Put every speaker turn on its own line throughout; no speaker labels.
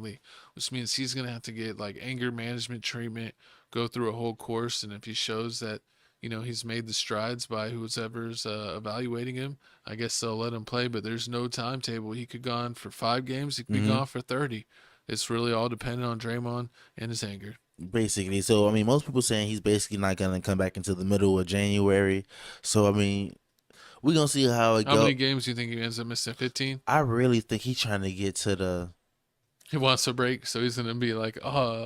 which means he's going to have to get like anger management treatment, go through a whole course. And if he shows that, he's made the strides by whoever's evaluating him, I guess they'll let him play. But there's no timetable. He could go on for 5 games. He could be
Mm-hmm.
gone for 30. It's really all dependent on Draymond and his anger.
Basically. So, I mean, most people saying he's basically not going to come back until the middle of January. So, I mean, we're going to see how it goes.
How many games do you think he ends up missing? 15?
I really think he's trying to get to the...
He wants a break, so he's going to be like,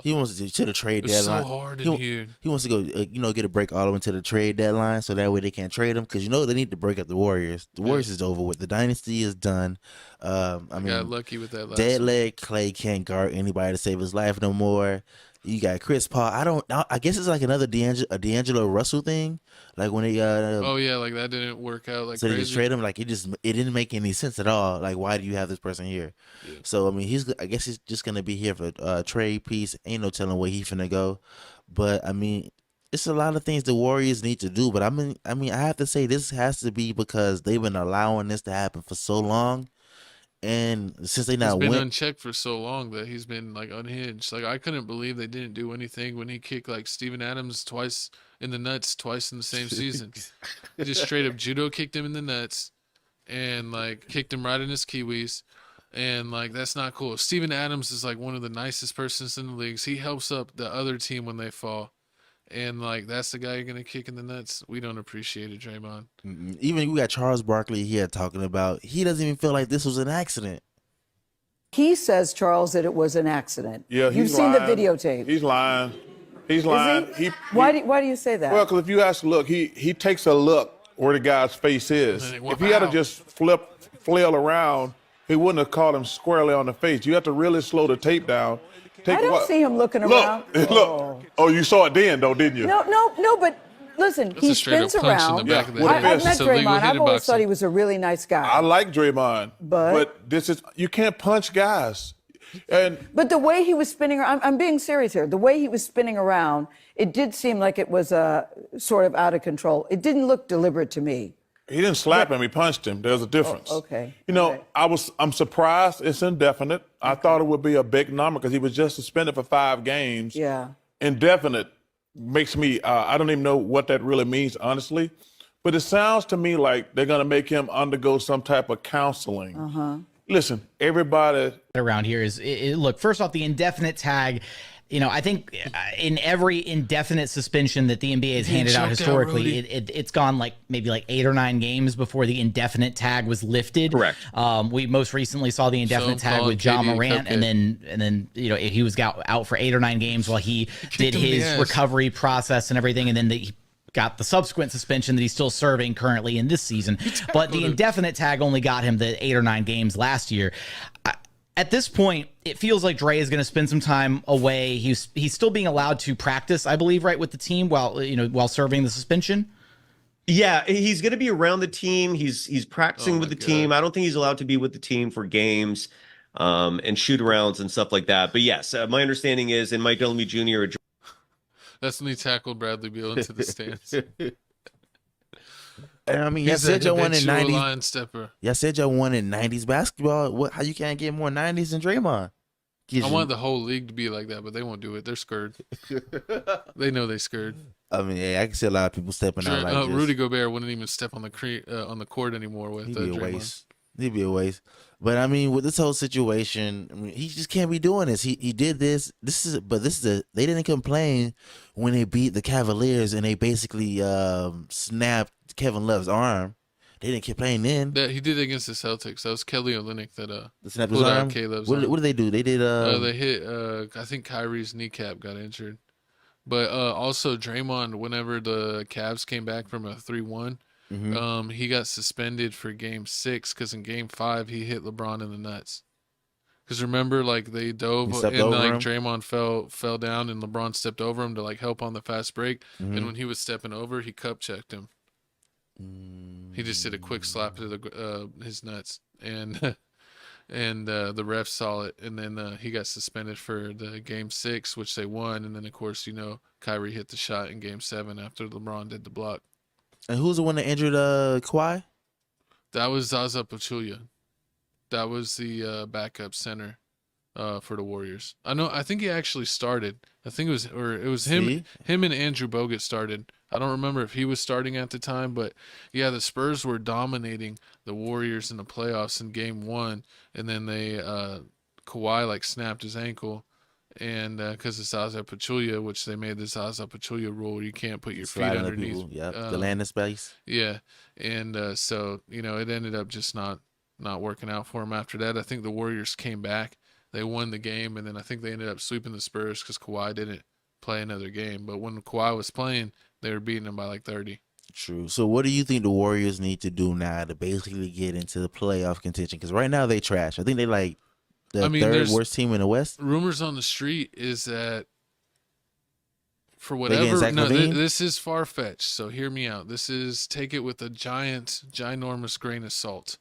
he wants to the trade
it's
deadline.
so hard in here.
He wants to go, get a break all the way to the trade deadline, so that way they can't trade him. Because they need to break up the Warriors. The Warriors is over with. The dynasty is done. I mean,
got lucky with that last
dead leg Clay can't guard anybody to save his life no more. You got Chris Paul. I guess it's like another D'Angelo Russell thing. Like when they
oh yeah, like that didn't work out. Like
so
crazy.
they just trade him. Like it didn't make any sense at all. Like why do you have this person here? Yeah. So I mean I guess he's just gonna be here for a trade piece. Ain't no telling where he's finna go. But I mean it's a lot of things the Warriors need to do. But I mean I have to say this has to be because they've been allowing this to happen for so long. And since they not
been unchecked for so long that he's been like unhinged. Like I couldn't believe they didn't do anything when he kicked like Steven Adams twice in the nuts, twice in the same season. He just straight up judo kicked him in the nuts and like kicked him right in his kiwis. And like that's not cool. Steven Adams is like one of the nicest persons in the leagues. He helps up the other team when they fall. And like that's the guy you're gonna kick in the nuts. We don't appreciate it, Draymond.
Even we got Charles Barkley here talking about he doesn't even feel like this was an accident.
He says, Charles, that it was an accident.
Yeah,
you've seen the videotape.
He's lying. He's lying.
Why do you say that?
Well, because if you ask, look, he takes a look where the guy's face is. If he had to just flail around, he wouldn't have caught him squarely on the face. You have to really slow the tape down.
I don't see him looking around.
Look. Oh, you saw it then, though, didn't you?
No, but listen, he spins around.
Yeah,
I've met Draymond. I've always thought he was a really nice guy.
I like Draymond, but you can't punch guys.
But the way he was spinning around, I'm being serious here. The way he was spinning around, it did seem like it was sort of out of control. It didn't look deliberate to me.
He didn't slap him. He punched him. There's a difference.
Oh, okay.
I'm surprised it's indefinite. I thought it would be a big number because he was just suspended for 5 games.
Yeah.
Indefinite makes me, I don't even know what that really means, honestly. But it sounds to me like they're going to make him undergo some type of counseling.
Uh-huh.
Listen, everybody
around here is, look, first off, the indefinite tag. I think in every indefinite suspension that the NBA has handed out historically, it's gone like maybe like 8 or 9 games before the indefinite tag was lifted.
Correct.
We most recently saw the indefinite tag with Ja Morant, and then he was out for 8 or 9 games while he did his recovery process and everything, and then he got the subsequent suspension that he's still serving currently in this season. But the indefinite tag only got him the 8 or 9 games last year. At this point, it feels like Dre is going to spend some time away. He's still being allowed to practice, I believe, right, with the team while serving the suspension.
Yeah, he's going to be around the team. He's practicing with the team. I don't think he's allowed to be with the team for games and shoot-arounds and stuff like that. But yes, my understanding is, and Mike Bellamy Jr.
That's when he tackled Bradley Beal into the stands.
I mean, y'all said y'all won in 90s.
Line stepper.
Y'all said y'all won in 90s basketball. How you can't get more 90s than Draymond?
I want the whole league to be like that, but they won't do it. They're scared. They know they scared.
I mean, yeah, I can see a lot of people stepping out like this.
Rudy Gobert wouldn't even step on the court anymore with
He'd be a
Draymond.
waste. He'd be a waste. But I mean, with this whole situation, I mean, he just can't be doing this. He did this. They didn't complain when they beat the Cavaliers and they basically snapped Kevin Love's arm. They didn't complain then.
That he did against the Celtics. That was Kelly Olynyk that
snapped his arm. What did they do? They did
they hit I think Kyrie's kneecap got injured. But also Draymond, whenever the Cavs came back from a 3-1, he got suspended for Game 6 because in Game 5 he hit LeBron in the nuts. Because remember, like they dove and like Draymond fell down and LeBron stepped over him to like help on the fast break. And when he was stepping over, he cup checked him. He just did a quick slap to his nuts, and the ref saw it, and then he got suspended for the Game 6, which they won. And then of course Kyrie hit the shot in Game 7 after LeBron did the block.
And who's the one that injured Kawhi?
That was Zaza Pachulia. That was the backup center. for the Warriors. I think he actually started. I think it was
See?
him and Andrew Bogut started. I don't remember if he was starting at the time, but yeah, the Spurs were dominating the Warriors in the playoffs in game 1, and then they Kawhi like snapped his ankle, and because of Zaza Pachulia, which they made the Zaza Pachulia rule where you can't put your feet
Slide on the
underneath.
people. Yep. The landing space.
Yeah, and so it ended up just not working out for him after that. I think the Warriors came back. They won the game, and then I think they ended up sweeping the Spurs because Kawhi didn't play another game. But when Kawhi was playing, they were beating him by like 30.
True. So what do you think the Warriors need to do now to basically get into the playoff contention? Because right now they trash. I think they like the third worst team in the West.
Rumors on the street is that for
They
whatever,
getting Zach
no,
LaVine?
this is far fetched. So hear me out. This is take it with a ginormous grain of salt.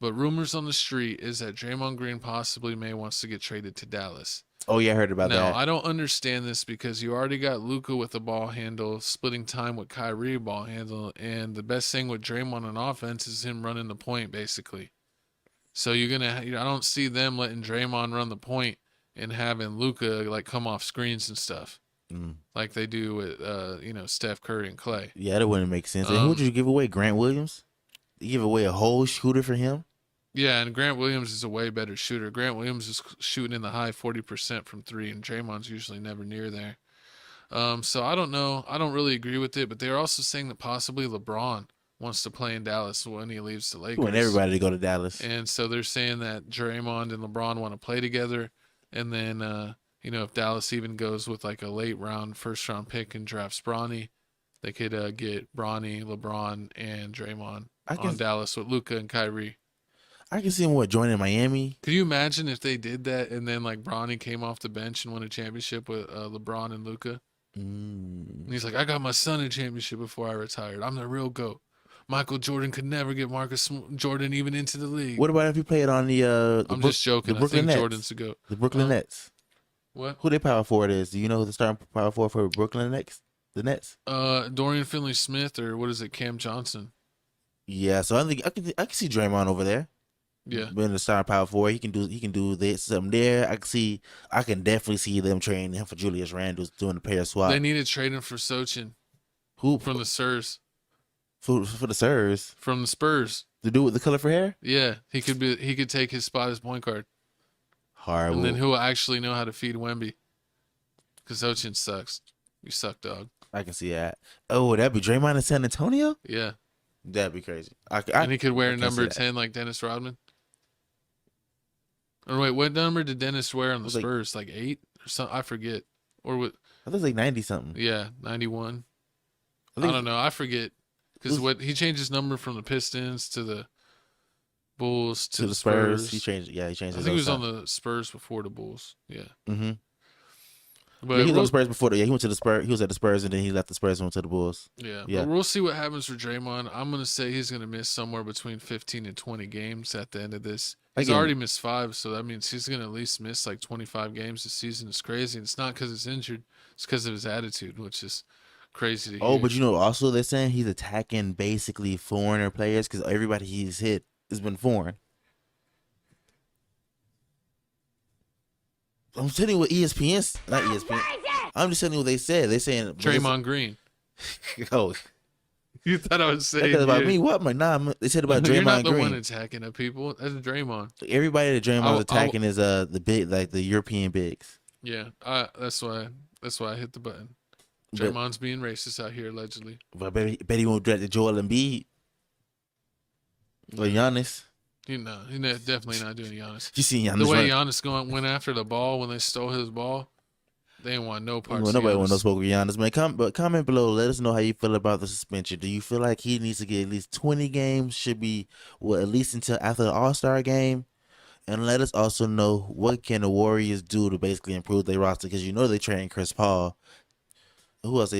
But rumors on the street is that Draymond Green possibly wants to get traded to Dallas.
Oh yeah, I heard about
Now,
that.
I don't understand this because you already got Luka with the ball handle, splitting time with Kyrie ball handle, and the best thing with Draymond on offense is him running the point, basically. So I don't see them letting Draymond run the point and having Luka like come off screens and stuff, like they do with Steph Curry and Clay.
Yeah, that wouldn't make sense. And who would you give away? Grant Williams? You give away a whole shooter for him?
Yeah, and Grant Williams is a way better shooter. Grant Williams is shooting in the high 40% from 3, and Draymond's usually never near there. So I don't know. I don't really agree with it, but they're also saying that possibly LeBron wants to play in Dallas when he leaves the Lakers.
You want everybody to go to Dallas.
And so they're saying that Draymond and LeBron want to play together, and then if Dallas even goes with like a late round, first round pick and drafts Bronny, they could get Bronny, LeBron, and Draymond on Dallas with Luka and Kyrie.
I can see him joining Miami.
Could you imagine if they did that and then like Bronny came off the bench and won a championship with LeBron and Luka? And he's like, I got my son a championship before I retired. I'm the real GOAT. Michael Jordan could never get Marcus Jordan even into the league.
What about if he played on
I'm just joking. I think Jordan's the GOAT.
The Brooklyn Nets.
What?
Who their power forward is? Do you know who the starting power forward for Brooklyn Nets? The Nets?
Dorian Finley-Smith, or what is it, Cam Johnson?
Yeah, so I think I can see Draymond over there.
Yeah,
being the starting power forward, he can do this something there. I can definitely see them trading him for Julius Randle, doing the pair swap.
They need to trade him for Sochin.
Who
from the Spurs?
For the Spurs?
From the Spurs.
To do with the color for hair?
Yeah, he could take his spot as point guard.
Horrible.
And then who will actually know how to feed Wemby? Because Sochin sucks. You suck, dog.
I can see that. Oh, that'd be Draymond in San Antonio?
Yeah.
That'd be crazy.
And he could wear number 10 like Dennis Rodman. Or wait, what number did Dennis wear on the Spurs? Like 8 or something? I forget. Or what?
I think it's like 90 something.
Yeah, 91. I don't know. I forget. Because he changed his number from the Pistons to the Bulls to the Spurs.
He changed. Yeah, he changed.
I think he was on the Spurs before the Bulls. Yeah.
Mm-hmm.
But
he was on the Spurs before. Yeah, he went to the Spurs. He was at the Spurs, and then he left the Spurs and went to the Bulls.
Yeah. But we'll see what happens for Draymond. I'm gonna say he's gonna miss somewhere between 15 and 20 games at the end of this. He's already missed 5, so that means he's gonna at least miss like 25 games this season. It's crazy. And it's not because he's injured. It's because of his attitude, which is crazy to hear.
Oh, but also they're saying he's attacking basically foreigner players because everybody he's hit has been foreign. I'm telling you what ESPN, not ESPN. I'm just telling you what they said. They're saying
Draymond Green.
Oh,
you thought I was saying
about me? What? They said about Draymond Green.
You're not the one attacking the people. That's Draymond.
Everybody that Draymond's attacking is the big, like the European bigs.
Yeah, that's why I hit the button. Draymond's being racist out here allegedly.
But I bet he won't draft the Joel Embiid or Giannis.
He's definitely not doing Giannis.
You see Giannis
the way Giannis went after the ball when they stole his ball, they didn't want no parts.
Nobody want no smoke with Giannis, man. Comment below. Let us know how you feel about the suspension. Do you feel like he needs to get at least 20 games? Should be at least until after the All-Star game? And let us also know what can the Warriors do to basically improve their roster because they're trading Chris Paul. Who else?